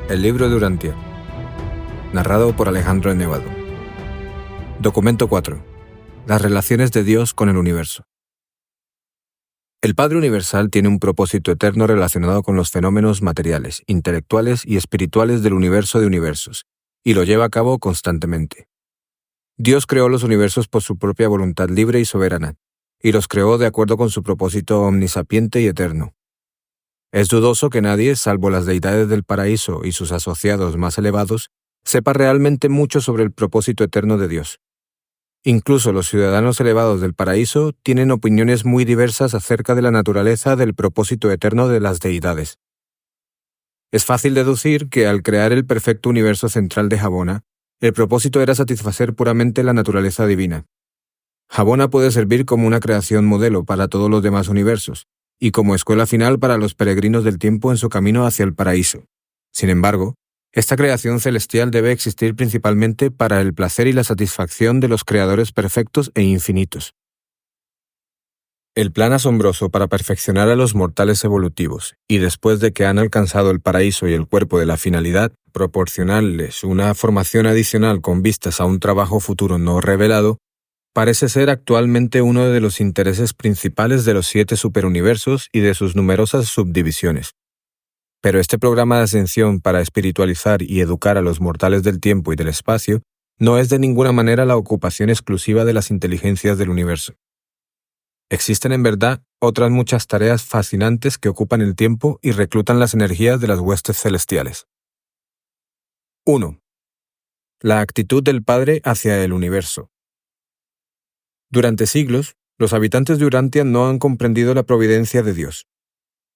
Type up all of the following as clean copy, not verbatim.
El libro de Urantia. Narrado por Alejandro Nevado. Documento 4. Las relaciones de Dios con el universo. El Padre Universal tiene un propósito eterno relacionado con los fenómenos materiales, intelectuales y espirituales del universo de universos, y lo lleva a cabo constantemente. Dios creó los universos por su propia voluntad libre y soberana, y los creó de acuerdo con su propósito omnisapiente y eterno. Es dudoso que nadie, salvo las deidades del paraíso y sus asociados más elevados, sepa realmente mucho sobre el propósito eterno de Dios. Incluso los ciudadanos elevados del paraíso tienen opiniones muy diversas acerca de la naturaleza del propósito eterno de las deidades. Es fácil deducir que al crear el perfecto universo central de Jabona, el propósito era satisfacer puramente la naturaleza divina. Jabona puede servir como una creación modelo para todos los demás universos, y como escuela final para los peregrinos del tiempo en su camino hacia el paraíso. Sin embargo, esta creación celestial debe existir principalmente para el placer y la satisfacción de los creadores perfectos e infinitos. El plan asombroso para perfeccionar a los mortales evolutivos, y después de que han alcanzado el paraíso y el cuerpo de la finalidad, proporcionarles una formación adicional con vistas a un trabajo futuro no revelado, parece ser actualmente uno de los intereses principales de los 7 superuniversos y de sus numerosas subdivisiones. Pero este programa de ascensión para espiritualizar y educar a los mortales del tiempo y del espacio no es de ninguna manera la ocupación exclusiva de las inteligencias del universo. Existen en verdad otras muchas tareas fascinantes que ocupan el tiempo y reclutan las energías de las huestes celestiales. 1. La actitud del Padre hacia el universo. Durante siglos, los habitantes de Urantia no han comprendido la providencia de Dios.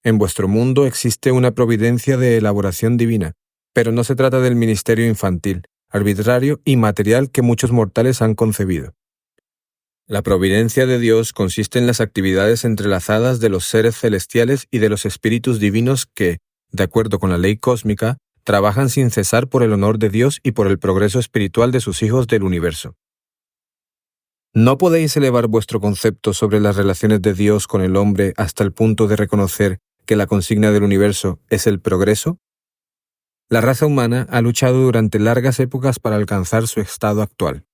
En vuestro mundo existe una providencia de elaboración divina, pero no se trata del ministerio infantil, arbitrario y material que muchos mortales han concebido. La providencia de Dios consiste en las actividades entrelazadas de los seres celestiales y de los espíritus divinos que, de acuerdo con la ley cósmica, trabajan sin cesar por el honor de Dios y por el progreso espiritual de sus hijos del universo. ¿No podéis elevar vuestro concepto sobre las relaciones de Dios con el hombre hasta el punto de reconocer que la consigna del universo es el progreso? La raza humana ha luchado durante largas épocas para alcanzar su estado actual.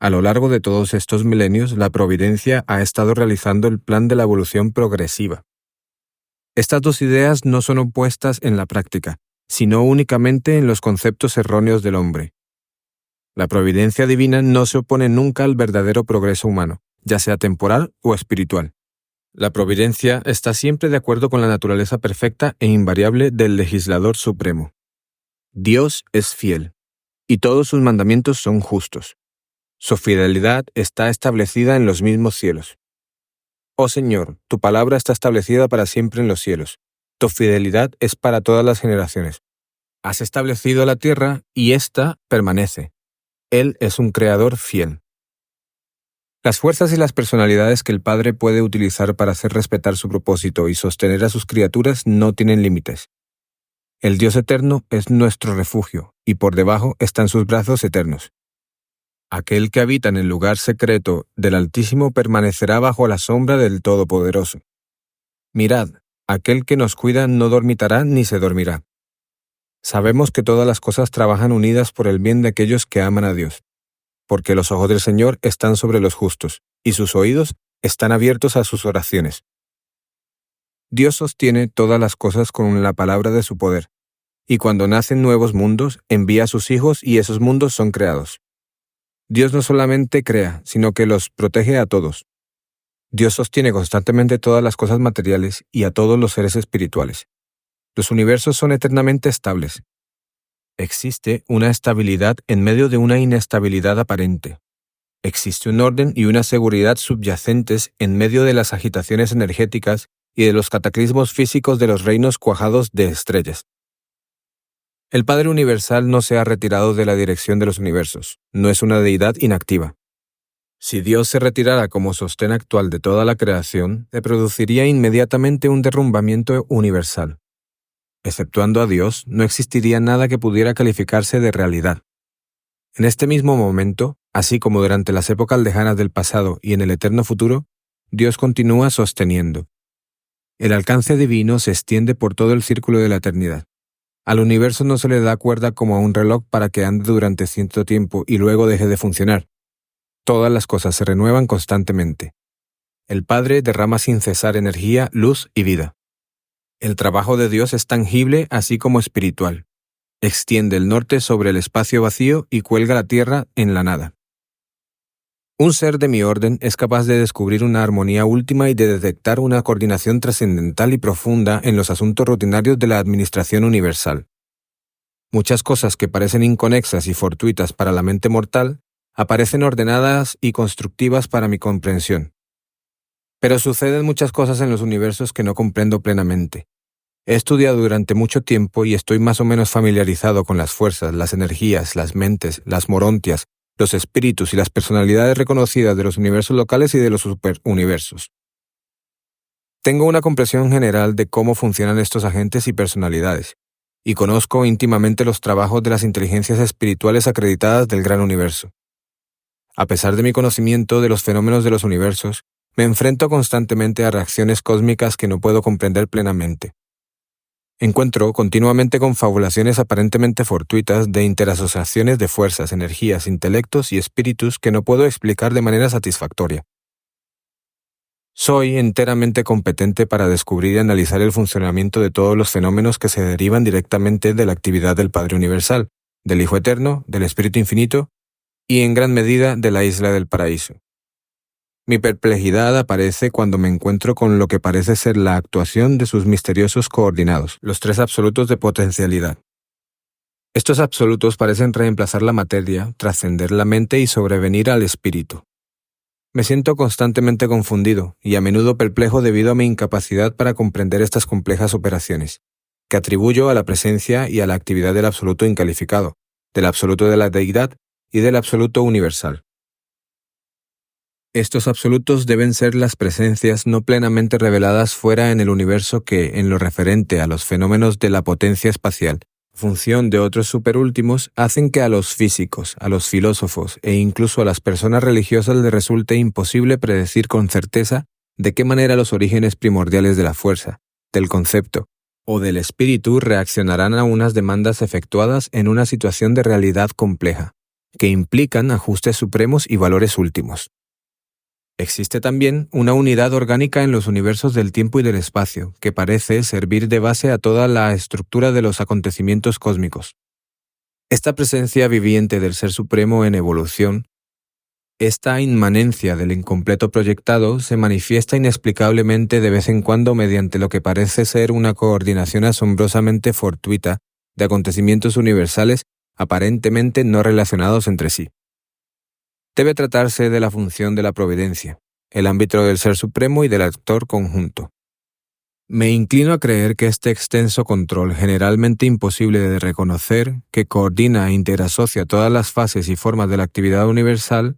A lo largo de todos estos milenios, la providencia ha estado realizando el plan de la evolución progresiva. Estas dos ideas no son opuestas en la práctica, sino únicamente en los conceptos erróneos del hombre. La providencia divina no se opone nunca al verdadero progreso humano, ya sea temporal o espiritual. La providencia está siempre de acuerdo con la naturaleza perfecta e invariable del legislador supremo. Dios es fiel, y todos sus mandamientos son justos. Su fidelidad está establecida en los mismos cielos. Oh Señor, tu palabra está establecida para siempre en los cielos. Tu fidelidad es para todas las generaciones. Has establecido la tierra y ésta permanece. Él es un creador fiel. Las fuerzas y las personalidades que el Padre puede utilizar para hacer respetar su propósito y sostener a sus criaturas no tienen límites. El Dios eterno es nuestro refugio, y por debajo están sus brazos eternos. Aquel que habita en el lugar secreto del Altísimo permanecerá bajo la sombra del Todopoderoso. Mirad, aquel que nos cuida no dormitará ni se dormirá. Sabemos que todas las cosas trabajan unidas por el bien de aquellos que aman a Dios, porque los ojos del Señor están sobre los justos, y sus oídos están abiertos a sus oraciones. Dios sostiene todas las cosas con la palabra de su poder, y cuando nacen nuevos mundos, envía a sus hijos y esos mundos son creados. Dios no solamente crea, sino que los protege a todos. Dios sostiene constantemente todas las cosas materiales y a todos los seres espirituales. Los universos son eternamente estables. Existe una estabilidad en medio de una inestabilidad aparente. Existe un orden y una seguridad subyacentes en medio de las agitaciones energéticas y de los cataclismos físicos de los reinos cuajados de estrellas. El Padre Universal no se ha retirado de la dirección de los universos, no es una deidad inactiva. Si Dios se retirara como sostén actual de toda la creación, se produciría inmediatamente un derrumbamiento universal. Exceptuando a Dios, no existiría nada que pudiera calificarse de realidad. En este mismo momento, así como durante las épocas lejanas del pasado y en el eterno futuro, Dios continúa sosteniendo. El alcance divino se extiende por todo el círculo de la eternidad. Al universo no se le da cuerda como a un reloj para que ande durante cierto tiempo y luego deje de funcionar. Todas las cosas se renuevan constantemente. El Padre derrama sin cesar energía, luz y vida. El trabajo de Dios es tangible así como espiritual. Extiende el norte sobre el espacio vacío y cuelga la tierra en la nada. Un ser de mi orden es capaz de descubrir una armonía última y de detectar una coordinación trascendental y profunda en los asuntos rutinarios de la administración universal. Muchas cosas que parecen inconexas y fortuitas para la mente mortal aparecen ordenadas y constructivas para mi comprensión. Pero suceden muchas cosas en los universos que no comprendo plenamente. He estudiado durante mucho tiempo y estoy más o menos familiarizado con las fuerzas, las energías, las mentes, las morontias, los espíritus y las personalidades reconocidas de los universos locales y de los superuniversos. Tengo una comprensión general de cómo funcionan estos agentes y personalidades, y conozco íntimamente los trabajos de las inteligencias espirituales acreditadas del gran universo. A pesar de mi conocimiento de los fenómenos de los universos, me enfrento constantemente a reacciones cósmicas que no puedo comprender plenamente. Encuentro continuamente confabulaciones aparentemente fortuitas de interasociaciones de fuerzas, energías, intelectos y espíritus que no puedo explicar de manera satisfactoria. Soy enteramente competente para descubrir y analizar el funcionamiento de todos los fenómenos que se derivan directamente de la actividad del Padre Universal, del Hijo Eterno, del Espíritu Infinito y en gran medida de la Isla del Paraíso. Mi perplejidad aparece cuando me encuentro con lo que parece ser la actuación de sus misteriosos coordinados, los tres absolutos de potencialidad. Estos absolutos parecen reemplazar la materia, trascender la mente y sobrevenir al espíritu. Me siento constantemente confundido y a menudo perplejo debido a mi incapacidad para comprender estas complejas operaciones, que atribuyo a la presencia y a la actividad del absoluto incalificado, del absoluto de la deidad y del absoluto universal. Estos absolutos deben ser las presencias no plenamente reveladas fuera en el universo que, en lo referente a los fenómenos de la potencia espacial, función de otros superúltimos, hacen que a los físicos, a los filósofos e incluso a las personas religiosas les resulte imposible predecir con certeza de qué manera los orígenes primordiales de la fuerza, del concepto o del espíritu reaccionarán a unas demandas efectuadas en una situación de realidad compleja, que implican ajustes supremos y valores últimos. Existe también una unidad orgánica en los universos del tiempo y del espacio, que parece servir de base a toda la estructura de los acontecimientos cósmicos. Esta presencia viviente del Ser Supremo en evolución, esta inmanencia del incompleto proyectado, se manifiesta inexplicablemente de vez en cuando mediante lo que parece ser una coordinación asombrosamente fortuita de acontecimientos universales aparentemente no relacionados entre sí. Debe tratarse de la función de la providencia, el ámbito del Ser Supremo y del actor conjunto. Me inclino a creer que este extenso control, generalmente imposible de reconocer, que coordina e interasocia todas las fases y formas de la actividad universal,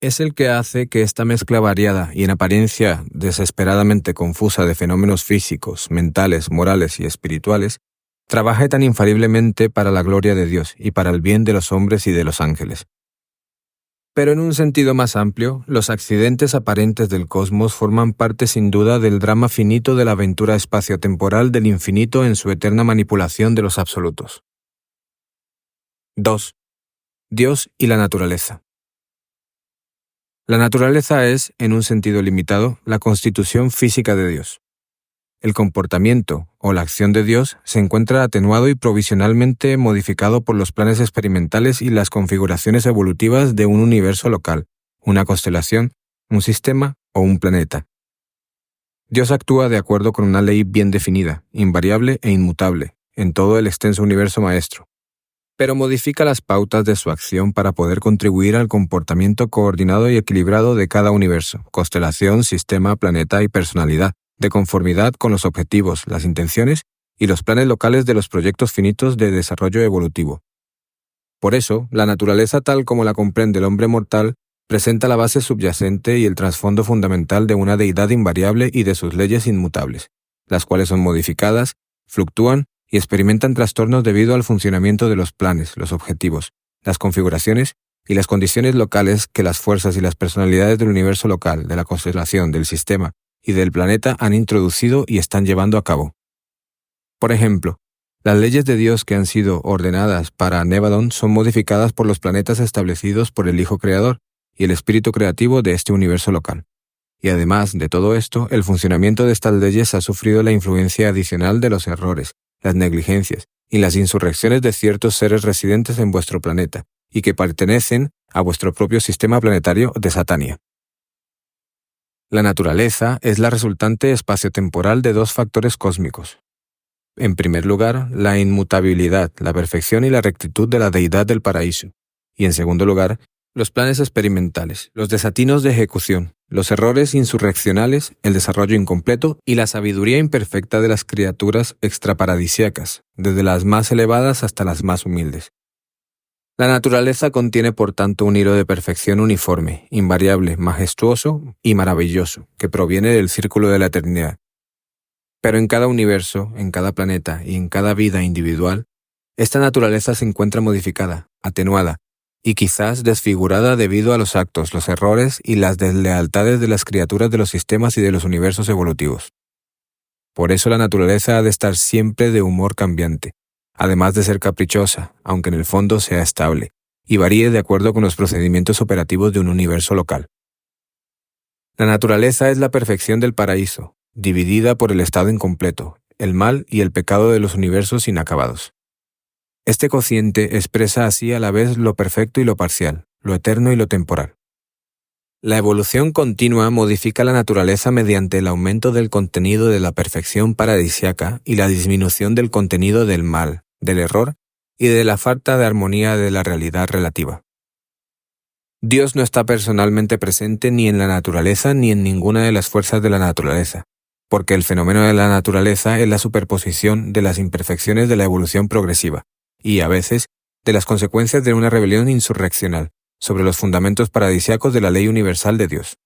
es el que hace que esta mezcla variada y en apariencia desesperadamente confusa de fenómenos físicos, mentales, morales y espirituales, trabaje tan infaliblemente para la gloria de Dios y para el bien de los hombres y de los ángeles. Pero en un sentido más amplio, los accidentes aparentes del cosmos forman parte sin duda del drama finito de la aventura espaciotemporal del infinito en su eterna manipulación de los absolutos. 2. Dios y la naturaleza. La naturaleza es, en un sentido limitado, la constitución física de Dios. El comportamiento o la acción de Dios se encuentra atenuado y provisionalmente modificado por los planes experimentales y las configuraciones evolutivas de un universo local, una constelación, un sistema o un planeta. Dios actúa de acuerdo con una ley bien definida, invariable e inmutable, en todo el extenso universo maestro, pero modifica las pautas de su acción para poder contribuir al comportamiento coordinado y equilibrado de cada universo, constelación, sistema, planeta y personalidad, de conformidad con los objetivos, las intenciones y los planes locales de los proyectos finitos de desarrollo evolutivo. Por eso, la naturaleza tal como la comprende el hombre mortal presenta la base subyacente y el trasfondo fundamental de una deidad invariable y de sus leyes inmutables, las cuales son modificadas, fluctúan y experimentan trastornos debido al funcionamiento de los planes, los objetivos, las configuraciones y las condiciones locales que las fuerzas y las personalidades del universo local, de la constelación, del sistema y del planeta han introducido y están llevando a cabo. Por ejemplo, Las leyes de Dios que han sido ordenadas para Nevadon son modificadas por los planetas establecidos por el Hijo Creador y el espíritu creativo de este universo local. Y además de todo esto, el funcionamiento de estas leyes ha sufrido la influencia adicional de los errores, las negligencias y las insurrecciones de ciertos seres residentes en vuestro planeta y que pertenecen a vuestro propio sistema planetario de Satania. La naturaleza es la resultante espaciotemporal de dos factores cósmicos. En primer lugar, la inmutabilidad, la perfección y la rectitud de la deidad del paraíso. Y en segundo lugar, los planes experimentales, los desatinos de ejecución, los errores insurreccionales, el desarrollo incompleto y la sabiduría imperfecta de las criaturas extraparadisíacas, desde las más elevadas hasta las más humildes. La naturaleza contiene por tanto un hilo de perfección uniforme, invariable, majestuoso y maravilloso, que proviene del círculo de la eternidad. Pero en cada universo, en cada planeta y en cada vida individual, esta naturaleza se encuentra modificada, atenuada y quizás desfigurada debido a los actos, los errores y las deslealtades de las criaturas de los sistemas y de los universos evolutivos. Por eso la naturaleza ha de estar siempre de humor cambiante, además de ser caprichosa, aunque en el fondo sea estable, y varíe de acuerdo con los procedimientos operativos de un universo local. La naturaleza es la perfección del paraíso, dividida por el estado incompleto, el mal y el pecado de los universos inacabados. Este cociente expresa así a la vez lo perfecto y lo parcial, lo eterno y lo temporal. La evolución continua modifica la naturaleza mediante el aumento del contenido de la perfección paradisíaca y la disminución del contenido del mal, del error y de la falta de armonía de la realidad relativa. Dios no está personalmente presente ni en la naturaleza ni en ninguna de las fuerzas de la naturaleza, porque el fenómeno de la naturaleza es la superposición de las imperfecciones de la evolución progresiva y, a veces, de las consecuencias de una rebelión insurreccional sobre los fundamentos paradisíacos de la ley universal de Dios.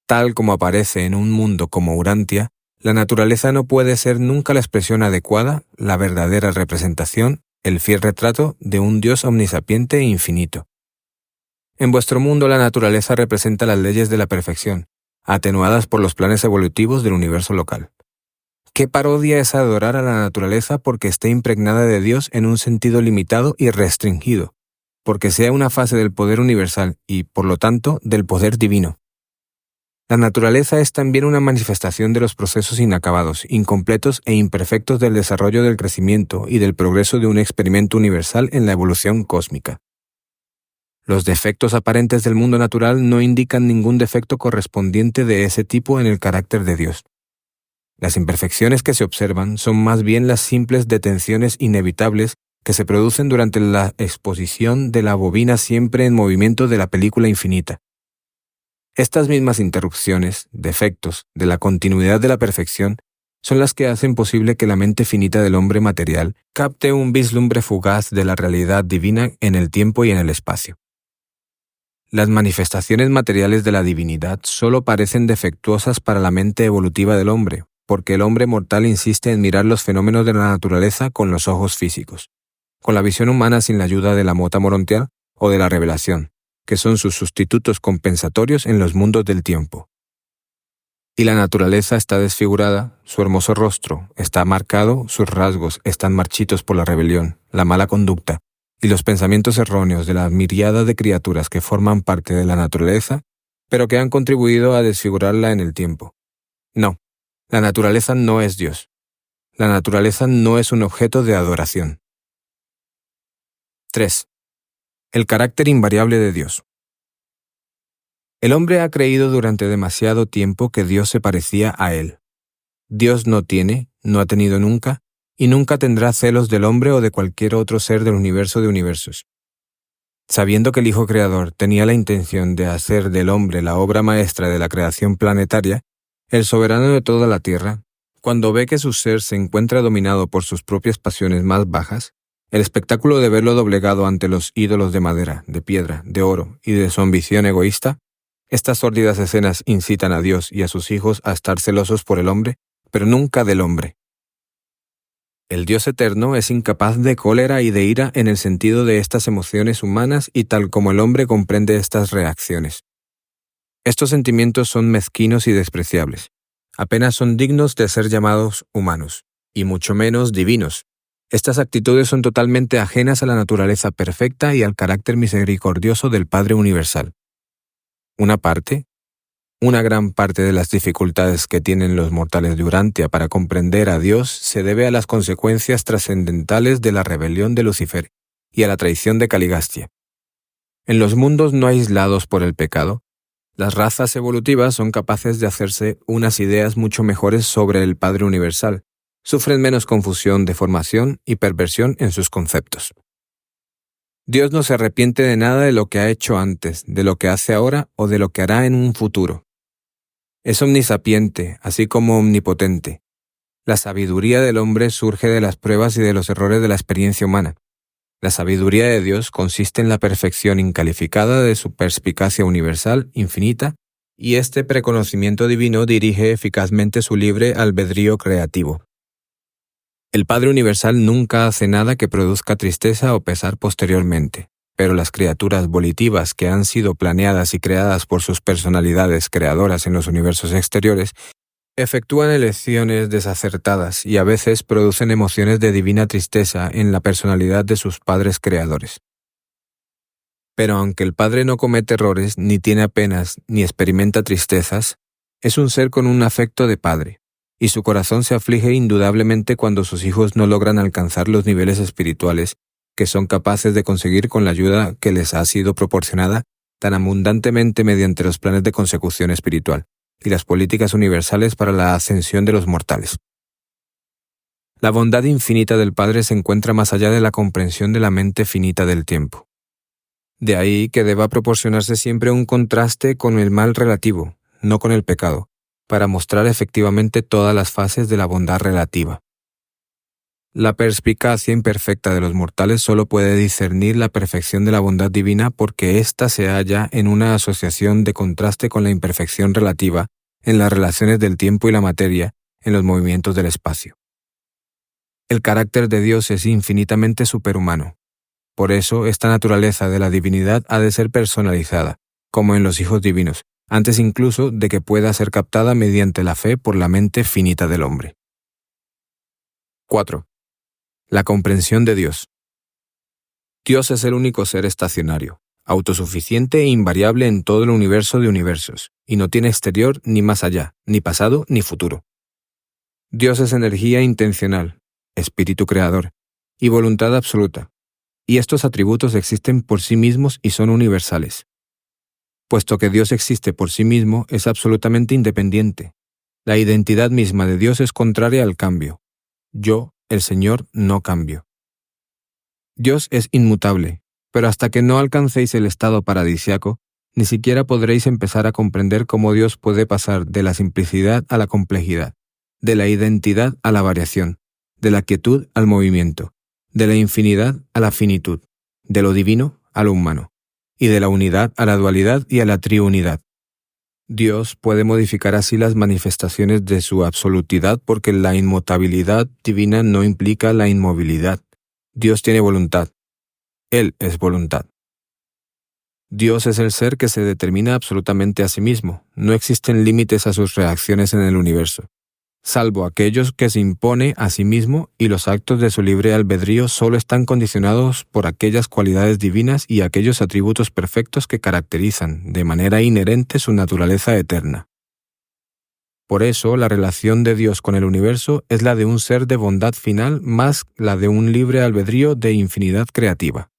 Tal como aparece en un mundo como Urantia, la naturaleza no puede ser nunca la expresión adecuada, la verdadera representación, el fiel retrato de un Dios omnisapiente e infinito. En vuestro mundo la naturaleza representa las leyes de la perfección, atenuadas por los planes evolutivos del universo local. ¿Qué parodia es adorar a la naturaleza porque esté impregnada de Dios en un sentido limitado y restringido, porque sea una fase del poder universal y, por lo tanto, del poder divino? La naturaleza es también una manifestación de los procesos inacabados, incompletos e imperfectos del desarrollo del crecimiento y del progreso de un experimento universal en la evolución cósmica. Los defectos aparentes del mundo natural no indican ningún defecto correspondiente de ese tipo en el carácter de Dios. Las imperfecciones que se observan son más bien las simples detenciones inevitables que se producen durante la exposición de la bobina siempre en movimiento de la película infinita. Estas mismas interrupciones, defectos, de la continuidad de la perfección, son las que hacen posible que la mente finita del hombre material capte un vislumbre fugaz de la realidad divina en el tiempo y en el espacio. Las manifestaciones materiales de la divinidad solo parecen defectuosas para la mente evolutiva del hombre, porque el hombre mortal insiste en mirar los fenómenos de la naturaleza con los ojos físicos, con la visión humana sin la ayuda de la mota morontial o de la revelación, que son sus sustitutos compensatorios en los mundos del tiempo. Y la naturaleza está desfigurada, su hermoso rostro está marcado, sus rasgos están marchitos por la rebelión, la mala conducta, y los pensamientos erróneos de la miríada de criaturas que forman parte de la naturaleza, pero que han contribuido a desfigurarla en el tiempo. No, la naturaleza no es Dios. La naturaleza no es un objeto de adoración. 3. El carácter invariable de Dios. El hombre ha creído durante demasiado tiempo que Dios se parecía a él. Dios no tiene, no ha tenido nunca, y nunca tendrá celos del hombre o de cualquier otro ser del universo de universos. Sabiendo que el Hijo Creador tenía la intención de hacer del hombre la obra maestra de la creación planetaria, el soberano de toda la Tierra, cuando ve que su ser se encuentra dominado por sus propias pasiones más bajas, el espectáculo de verlo doblegado ante los ídolos de madera, de piedra, de oro y de su ambición egoísta, estas sórdidas escenas incitan a Dios y a sus hijos a estar celosos por el hombre, pero nunca del hombre. El Dios eterno es incapaz de cólera y de ira en el sentido de estas emociones humanas y tal como el hombre comprende estas reacciones. Estos sentimientos son mezquinos y despreciables. Apenas son dignos de ser llamados humanos, y mucho menos divinos, Estas actitudes son totalmente ajenas a la naturaleza perfecta y al carácter misericordioso del Padre Universal. Una gran parte de las dificultades que tienen los mortales de Urantia para comprender a Dios se debe a las consecuencias trascendentales de la rebelión de Lucifer y a la traición de Caligastia. En los mundos no aislados por el pecado, las razas evolutivas son capaces de hacerse unas ideas mucho mejores sobre el Padre Universal, sufren menos confusión, deformación y perversión en sus conceptos. Dios no se arrepiente de nada de lo que ha hecho antes, de lo que hace ahora o de lo que hará en un futuro. Es omnisapiente, así como omnipotente. La sabiduría del hombre surge de las pruebas y de los errores de la experiencia humana. La sabiduría de Dios consiste en la perfección incalificada de su perspicacia universal, infinita, y este preconocimiento divino dirige eficazmente su libre albedrío creativo. El Padre Universal nunca hace nada que produzca tristeza o pesar posteriormente, pero las criaturas volitivas que han sido planeadas y creadas por sus personalidades creadoras en los universos exteriores efectúan elecciones desacertadas y a veces producen emociones de divina tristeza en la personalidad de sus padres creadores. Pero aunque el Padre no comete errores, ni tiene apenas, ni experimenta tristezas, es un ser con un afecto de Padre, y su corazón se aflige indudablemente cuando sus hijos no logran alcanzar los niveles espirituales que son capaces de conseguir con la ayuda que les ha sido proporcionada tan abundantemente mediante los planes de consecución espiritual y las políticas universales para la ascensión de los mortales. La bondad infinita del Padre se encuentra más allá de la comprensión de la mente finita del tiempo. De ahí que deba proporcionarse siempre un contraste con el mal relativo, no con el pecado, para mostrar efectivamente todas las fases de la bondad relativa. La perspicacia imperfecta de los mortales solo puede discernir la perfección de la bondad divina porque ésta se halla en una asociación de contraste con la imperfección relativa en las relaciones del tiempo y la materia, en los movimientos del espacio. El carácter de Dios es infinitamente superhumano. Por eso, esta naturaleza de la divinidad ha de ser personalizada, como en los hijos divinos, antes incluso de que pueda ser captada mediante la fe por la mente finita del hombre. 4. La comprensión de Dios. Dios es el único ser estacionario, autosuficiente e invariable en todo el universo de universos, y no tiene exterior ni más allá, ni pasado ni futuro. Dios es energía intencional, espíritu creador, y voluntad absoluta, y estos atributos existen por sí mismos y son universales. Puesto que Dios existe por sí mismo, es absolutamente independiente. La identidad misma de Dios es contraria al cambio. Yo, el Señor, no cambio. Dios es inmutable, pero hasta que no alcancéis el estado paradisíaco, ni siquiera podréis empezar a comprender cómo Dios puede pasar de la simplicidad a la complejidad, de la identidad a la variación, de la quietud al movimiento, de la infinidad a la finitud, de lo divino a lo humano, y de la unidad a la dualidad y a la triunidad. Dios puede modificar así las manifestaciones de su absolutidad porque la inmutabilidad divina no implica la inmovilidad. Dios tiene voluntad. Él es voluntad. Dios es el ser que se determina absolutamente a sí mismo. No existen límites a sus reacciones en el universo, salvo aquellos que se impone a sí mismo, y los actos de su libre albedrío solo están condicionados por aquellas cualidades divinas y aquellos atributos perfectos que caracterizan de manera inherente su naturaleza eterna. Por eso, la relación de Dios con el universo es la de un ser de bondad final más la de un libre albedrío de infinidad creativa.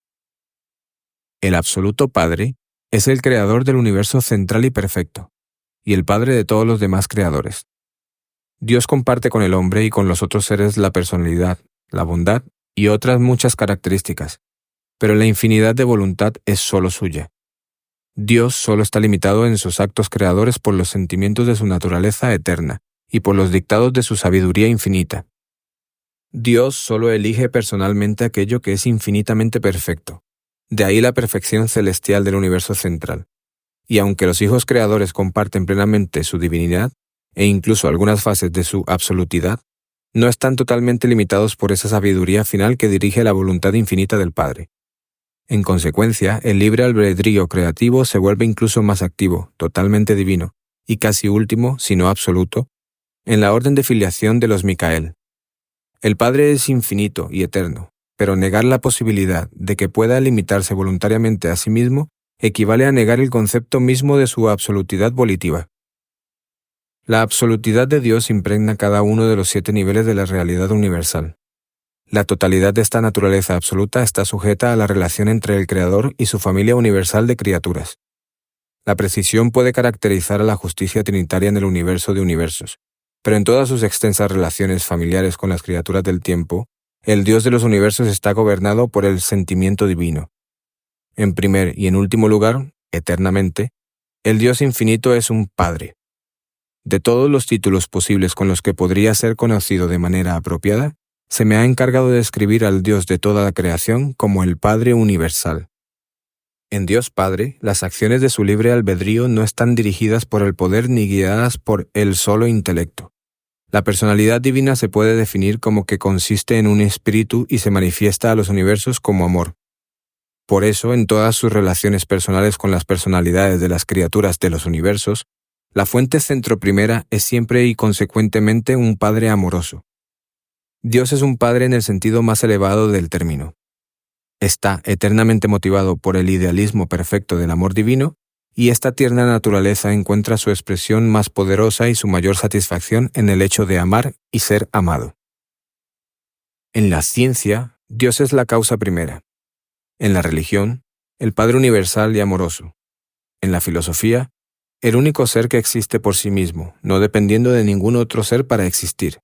El absoluto Padre es el creador del universo central y perfecto, y el Padre de todos los demás creadores. Dios comparte con el hombre y con los otros seres la personalidad, la bondad y otras muchas características, pero la infinidad de voluntad es solo suya. Dios solo está limitado en sus actos creadores por los sentimientos de su naturaleza eterna y por los dictados de su sabiduría infinita. Dios solo elige personalmente aquello que es infinitamente perfecto. De ahí la perfección celestial del universo central. Y aunque los hijos creadores comparten plenamente su divinidad, e incluso algunas fases de su absolutidad, no están totalmente limitados por esa sabiduría final que dirige la voluntad infinita del Padre. En consecuencia, el libre albedrío creativo se vuelve incluso más activo, totalmente divino, y casi último, si no absoluto, en la orden de filiación de los Micael. El Padre es infinito y eterno, pero negar la posibilidad de que pueda limitarse voluntariamente a sí mismo equivale a negar el concepto mismo de su absolutidad volitiva. La absolutidad de Dios impregna cada uno de los 7 niveles de la realidad universal. La totalidad de esta naturaleza absoluta está sujeta a la relación entre el Creador y su familia universal de criaturas. La precisión puede caracterizar a la justicia trinitaria en el universo de universos, pero en todas sus extensas relaciones familiares con las criaturas del tiempo, el Dios de los universos está gobernado por el sentimiento divino. En primer y en último lugar, eternamente, el Dios infinito es un Padre. De todos los títulos posibles con los que podría ser conocido de manera apropiada, se me ha encargado de describir al Dios de toda la creación como el Padre universal. En Dios Padre, las acciones de su libre albedrío no están dirigidas por el poder ni guiadas por el solo intelecto. La personalidad divina se puede definir como que consiste en un espíritu y se manifiesta a los universos como amor. Por eso, en todas sus relaciones personales con las personalidades de las criaturas de los universos, la fuente centroprimera es siempre y consecuentemente un Padre amoroso. Dios es un Padre en el sentido más elevado del término. Está eternamente motivado por el idealismo perfecto del amor divino, y esta tierna naturaleza encuentra su expresión más poderosa y su mayor satisfacción en el hecho de amar y ser amado. En la ciencia, Dios es la causa primera. En la religión, el Padre universal y amoroso. En la filosofía, el único ser que existe por sí mismo, no dependiendo de ningún otro ser para existir,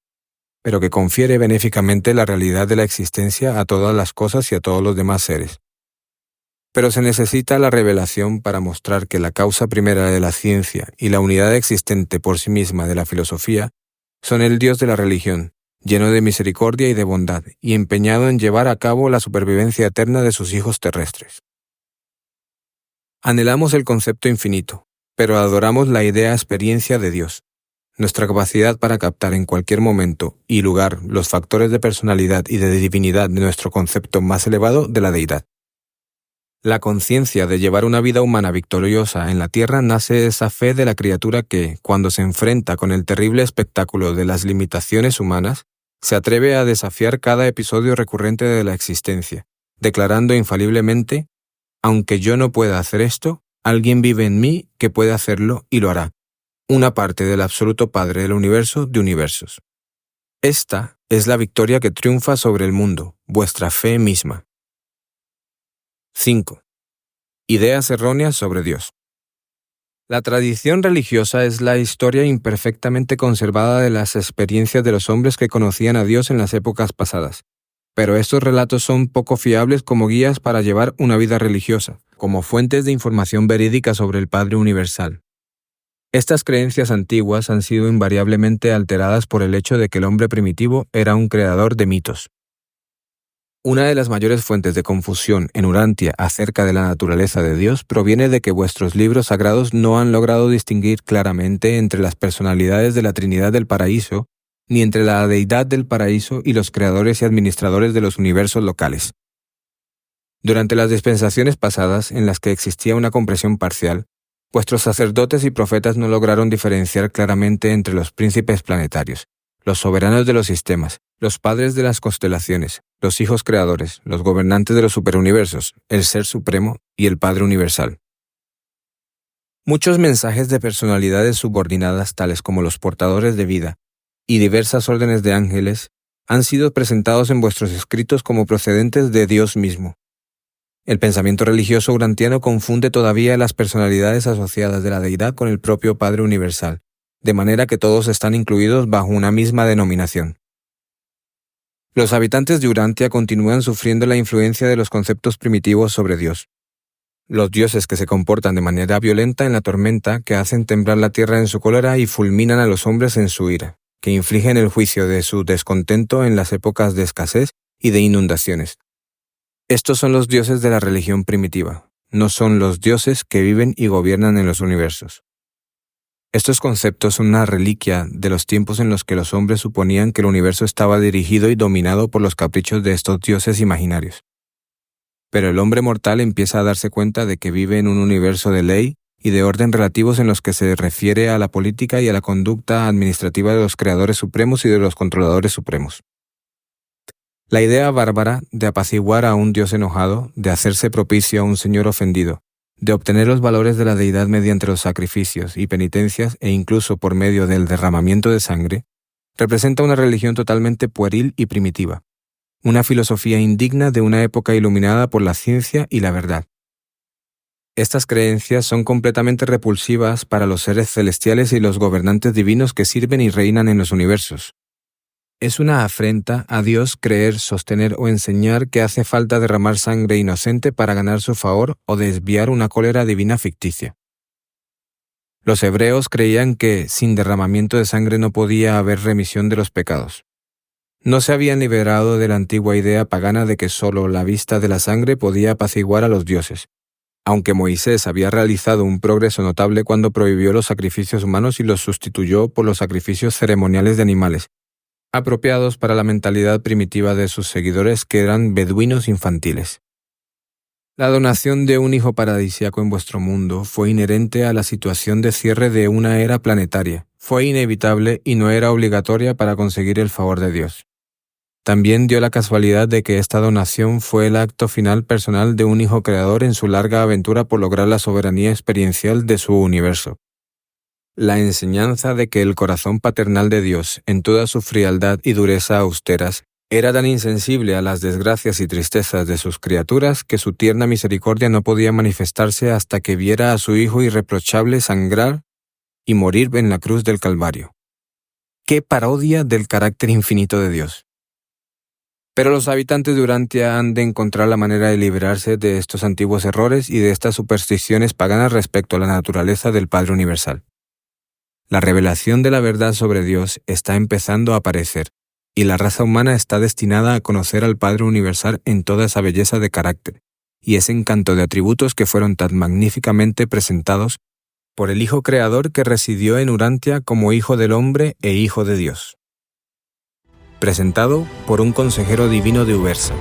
pero que confiere benéficamente la realidad de la existencia a todas las cosas y a todos los demás seres. Pero se necesita la revelación para mostrar que la causa primera de la ciencia y la unidad existente por sí misma de la filosofía son el Dios de la religión, lleno de misericordia y de bondad, y empeñado en llevar a cabo la supervivencia eterna de sus hijos terrestres. Anhelamos el concepto infinito, pero adoramos la idea experiencia de Dios. Nuestra capacidad para captar en cualquier momento y lugar los factores de personalidad y de divinidad de nuestro concepto más elevado de la deidad. La conciencia de llevar una vida humana victoriosa en la tierra nace de esa fe de la criatura que, cuando se enfrenta con el terrible espectáculo de las limitaciones humanas, se atreve a desafiar cada episodio recurrente de la existencia, declarando infaliblemente: aunque yo no pueda hacer esto, alguien vive en mí que puede hacerlo y lo hará. Una parte del absoluto Padre del universo de universos. Esta es la victoria que triunfa sobre el mundo, vuestra fe misma. 5. Ideas erróneas sobre Dios. La tradición religiosa es la historia imperfectamente conservada de las experiencias de los hombres que conocían a Dios en las épocas pasadas. Pero estos relatos son poco fiables como guías para llevar una vida religiosa, como fuentes de información verídica sobre el Padre universal. Estas creencias antiguas han sido invariablemente alteradas por el hecho de que el hombre primitivo era un creador de mitos. Una de las mayores fuentes de confusión en Urantia acerca de la naturaleza de Dios proviene de que vuestros libros sagrados no han logrado distinguir claramente entre las personalidades de la Trinidad del Paraíso, ni entre la deidad del paraíso y los creadores y administradores de los universos locales. Durante las dispensaciones pasadas, en las que existía una comprensión parcial, vuestros sacerdotes y profetas no lograron diferenciar claramente entre los príncipes planetarios, los soberanos de los sistemas, los padres de las constelaciones, los hijos creadores, los gobernantes de los superuniversos, el Ser Supremo y el Padre Universal. Muchos mensajes de personalidades subordinadas, tales como los portadores de vida y diversas órdenes de ángeles, han sido presentados en vuestros escritos como procedentes de Dios mismo. El pensamiento religioso urantiano confunde todavía las personalidades asociadas de la deidad con el propio Padre Universal, de manera que todos están incluidos bajo una misma denominación. Los habitantes de Urantia continúan sufriendo la influencia de los conceptos primitivos sobre Dios. Los dioses que se comportan de manera violenta en la tormenta, que hacen temblar la tierra en su cólera y fulminan a los hombres en su ira, que infligen el juicio de su descontento en las épocas de escasez y de inundaciones. Estos son los dioses de la religión primitiva, no son los dioses que viven y gobiernan en los universos. Estos conceptos son una reliquia de los tiempos en los que los hombres suponían que el universo estaba dirigido y dominado por los caprichos de estos dioses imaginarios. Pero el hombre mortal empieza a darse cuenta de que vive en un universo de ley y de orden relativos en los que se refiere a la política y a la conducta administrativa de los creadores supremos y de los controladores supremos. La idea bárbara de apaciguar a un Dios enojado, de hacerse propicio a un Señor ofendido, de obtener los valores de la deidad mediante los sacrificios y penitencias e incluso por medio del derramamiento de sangre, representa una religión totalmente pueril y primitiva, una filosofía indigna de una época iluminada por la ciencia y la verdad. Estas creencias son completamente repulsivas para los seres celestiales y los gobernantes divinos que sirven y reinan en los universos. Es una afrenta a Dios creer, sostener o enseñar que hace falta derramar sangre inocente para ganar su favor o desviar una cólera divina ficticia. Los hebreos creían que sin derramamiento de sangre no podía haber remisión de los pecados. No se habían liberado de la antigua idea pagana de que solo la vista de la sangre podía apaciguar a los dioses, aunque Moisés había realizado un progreso notable cuando prohibió los sacrificios humanos y los sustituyó por los sacrificios ceremoniales de animales, apropiados para la mentalidad primitiva de sus seguidores que eran beduinos infantiles. La donación de un hijo paradisíaco en vuestro mundo fue inherente a la situación de cierre de una era planetaria, fue inevitable y no era obligatoria para conseguir el favor de Dios. También dio la casualidad de que esta donación fue el acto final personal de un hijo creador en su larga aventura por lograr la soberanía experiencial de su universo. La enseñanza de que el corazón paternal de Dios, en toda su frialdad y dureza austeras, era tan insensible a las desgracias y tristezas de sus criaturas que su tierna misericordia no podía manifestarse hasta que viera a su Hijo irreprochable sangrar y morir en la cruz del Calvario. ¡Qué parodia del carácter infinito de Dios! Pero los habitantes de Urantia han de encontrar la manera de liberarse de estos antiguos errores y de estas supersticiones paganas respecto a la naturaleza del Padre Universal. La revelación de la verdad sobre Dios está empezando a aparecer, y la raza humana está destinada a conocer al Padre Universal en toda esa belleza de carácter, y ese encanto de atributos que fueron tan magníficamente presentados por el Hijo Creador que residió en Urantia como Hijo del Hombre e Hijo de Dios. Presentado por un consejero divino de Ubersa.